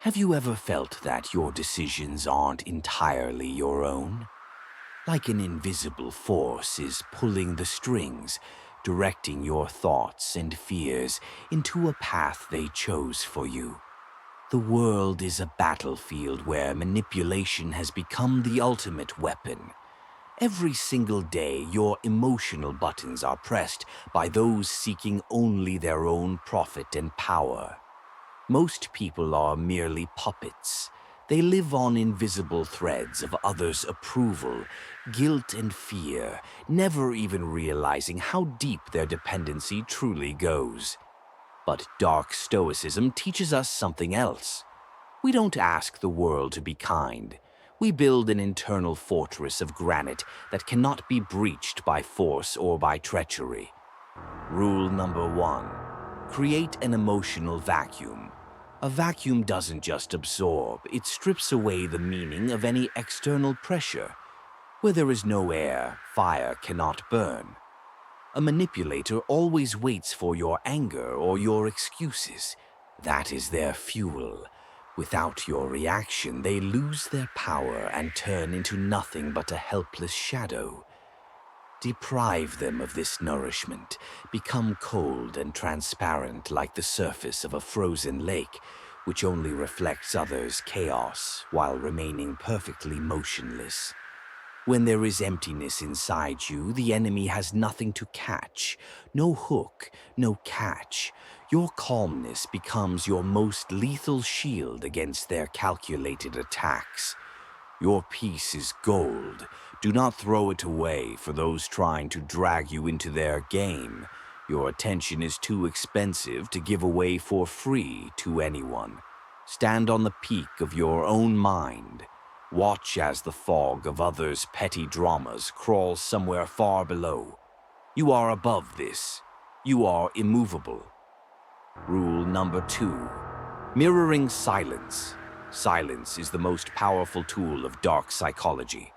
Have you ever felt that your decisions aren't entirely your own? Like an invisible force is pulling the strings, directing your thoughts and fears into a path they chose for you. The world is a battlefield where manipulation has become the ultimate weapon. Every single day, your emotional buttons are pressed by those seeking only their own profit and power. Most people are merely puppets. They live on invisible threads of others' approval, guilt, and fear, never even realizing how deep their dependency truly goes. But Dark Stoicism teaches us something else. We don't ask the world to be kind. We build an internal fortress of granite that cannot be breached by force or by treachery. Rule number 1. Create an emotional vacuum. A vacuum doesn't just absorb, it strips away the meaning of any external pressure. Where there is no air, fire cannot burn. A manipulator always waits for your anger or your excuses. That is their fuel. Without your reaction, they lose their power and turn into nothing but a helpless shadow. Deprive them of this nourishment, become cold and transparent like the surface of a frozen lake, which only reflects others' chaos while remaining perfectly motionless. When there is emptiness inside you, the enemy has nothing to catch, no hook, no catch. Your calmness becomes your most lethal shield against their calculated attacks. Your peace is gold. Do not throw it away for those trying to drag you into their game. Your attention is too expensive to give away for free to anyone. Stand on the peak of your own mind. Watch as the fog of others' petty dramas crawls somewhere far below. You are above this. You are immovable. Rule number 2. Mirroring silence. Silence is the most powerful tool of dark psychology.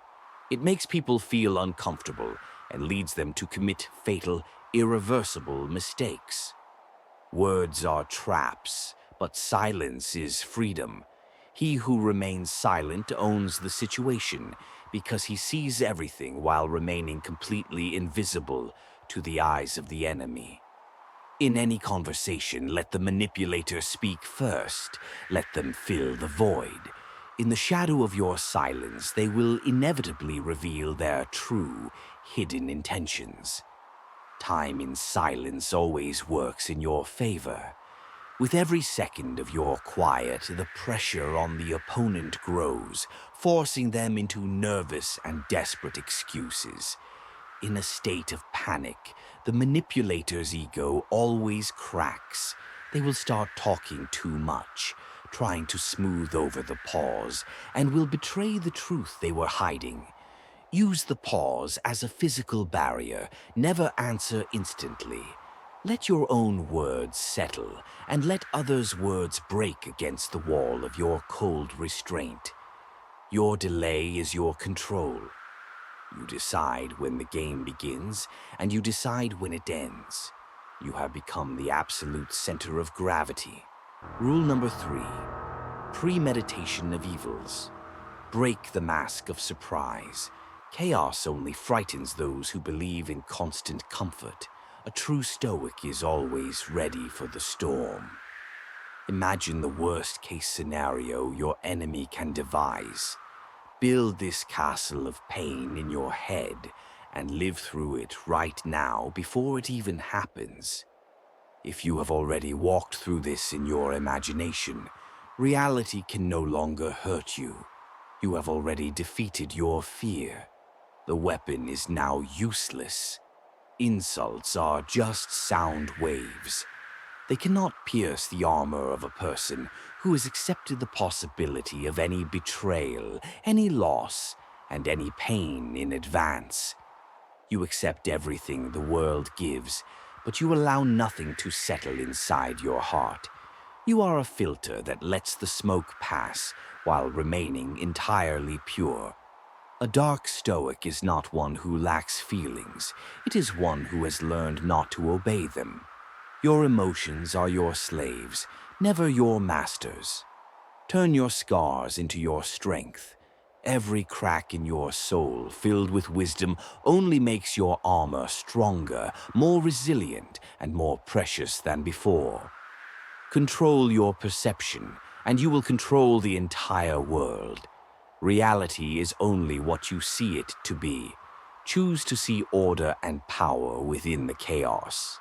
It makes people feel uncomfortable and leads them to commit fatal, irreversible mistakes. Words are traps, but silence is freedom. He who remains silent owns the situation because he sees everything while remaining completely invisible to the eyes of the enemy. In any conversation, let the manipulator speak first. Let them fill the void. In the shadow of your silence, they will inevitably reveal their true, hidden intentions. Time in silence always works in your favor. With every second of your quiet, the pressure on the opponent grows, forcing them into nervous and desperate excuses. In a state of panic, the manipulator's ego always cracks. They will start talking too much, trying to smooth over the pause, and will betray the truth they were hiding. Use the pause as a physical barrier. Never answer instantly. Let your own words settle, and let others' words break against the wall of your cold restraint. Your delay is your control. You decide when the game begins, and you decide when it ends. You have become the absolute center of gravity. Rule number 3. Premeditation of evils. Break the mask of surprise. Chaos only frightens those who believe in constant comfort. A true stoic is always ready for the storm. Imagine the worst-case scenario your enemy can devise. Build this castle of pain in your head and live through it right now before it even happens. If you have already walked through this in your imagination, reality can no longer hurt you. You have already defeated your fear. The weapon is now useless. Insults are just sound waves. They cannot pierce the armor of a person who has accepted the possibility of any betrayal, any loss, and any pain in advance. You accept everything the world gives, but you allow nothing to settle inside your heart. You are a filter that lets the smoke pass while remaining entirely pure. A dark stoic is not one who lacks feelings. It is one who has learned not to obey them. Your emotions are your slaves, never your masters. Turn your scars into your strength. Every crack in your soul filled with wisdom only makes your armor stronger, more resilient, and more precious than before. Control your perception, and you will control the entire world. Reality is only what you see it to be. Choose to see order and power within the chaos.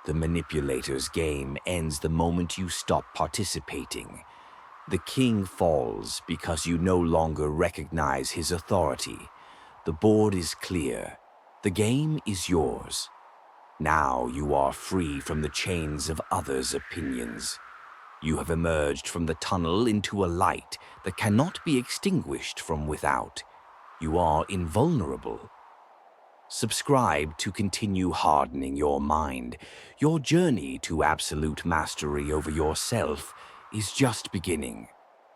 The manipulator's game ends the moment you stop participating. The king falls because you no longer recognize his authority. The board is clear. The game is yours. Now you are free from the chains of others' opinions. You have emerged from the tunnel into a light that cannot be extinguished from without. You are invulnerable. Subscribe to continue hardening your mind. Your journey to absolute mastery over yourself is just beginning.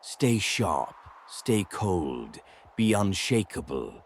Stay sharp, stay cold, be unshakable,